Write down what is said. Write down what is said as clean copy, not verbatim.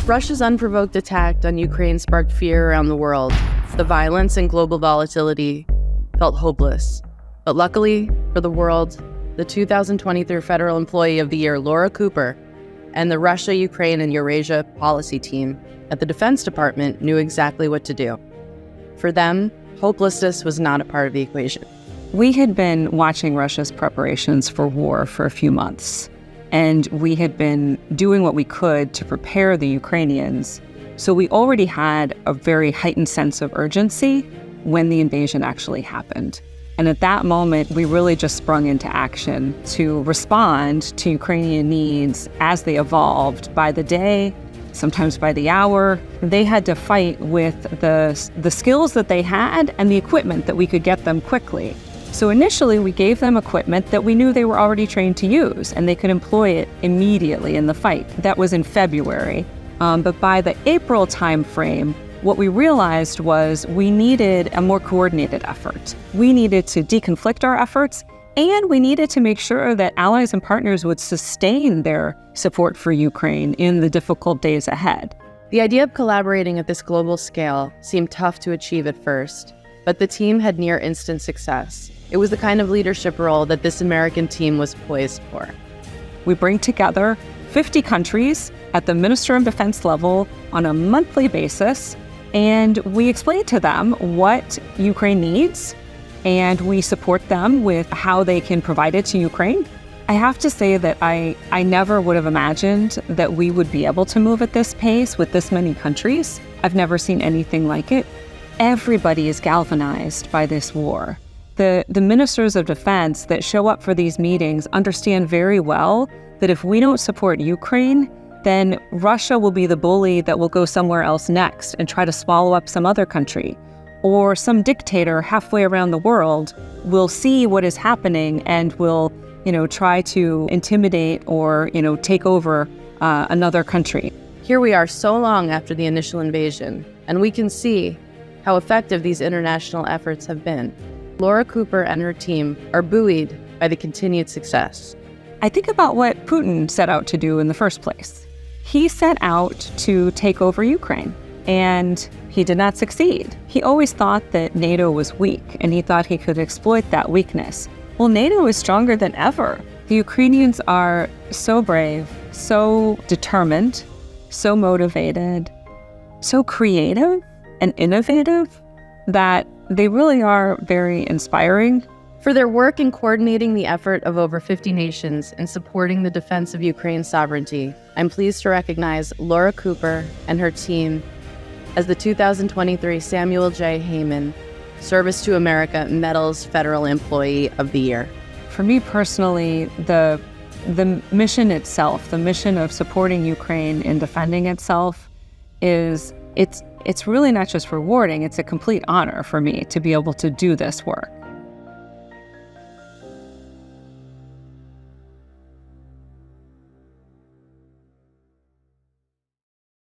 Russia's unprovoked attack on Ukraine sparked fear around the world. The violence and global volatility felt hopeless. But luckily for the world, the 2023 Federal Employee of the Year, Laura Cooper, and the Russia, Ukraine, and Eurasia policy team at the Defense Department knew exactly what to do. For them, hopelessness was not a part of the equation. We had been watching Russia's preparations for war for a few months, and we had been doing what we could to prepare the Ukrainians. So we already had a very heightened sense of urgency when the invasion actually happened. And at that moment, we really just sprung into action to respond to Ukrainian needs as they evolved by the day, sometimes by the hour. They had to fight with the skills that they had and the equipment that we could get them quickly. So initially, we gave them equipment that we knew they were already trained to use, and they could employ it immediately in the fight. That was in February. But by the April timeframe, what we realized was we needed a more coordinated effort. We needed to deconflict our efforts, and we needed to make sure that allies and partners would sustain their support for Ukraine in the difficult days ahead. The idea of collaborating at this global scale seemed tough to achieve at first, but the team had near instant success. It was the kind of leadership role that this American team was poised for. We bring together 50 countries at the Minister of Defense level on a monthly basis, and we explain to them what Ukraine needs, and we support them with how they can provide it to Ukraine. I have to say that I never would have imagined that we would be able to move at this pace with this many countries. I've never seen anything like it. Everybody is galvanized by this war. The ministers of defense that show up for these meetings understand very well that if we don't support Ukraine, then Russia will be the bully that will go somewhere else next and try to swallow up some other country. Or some dictator halfway around the world will see what is happening and will, try to intimidate or, take over another country. Here we are so long after the initial invasion, and we can see how effective these international efforts have been. Laura Cooper and her team are buoyed by the continued success. I think about what Putin set out to do in the first place. He set out to take over Ukraine, and he did not succeed. He always thought that NATO was weak, and he thought he could exploit that weakness. Well, NATO is stronger than ever. The Ukrainians are so brave, so determined, so motivated, so creative and innovative that they really are very inspiring. For their work in coordinating the effort of over 50 nations in supporting the defense of Ukraine's sovereignty, I'm pleased to recognize Laura Cooper and her team as the 2023 Samuel J. Heyman Service to America Medals Federal Employee of the Year. For me personally, the mission itself, the mission of supporting Ukraine in defending itself it's really not just rewarding, it's a complete honor for me to be able to do this work.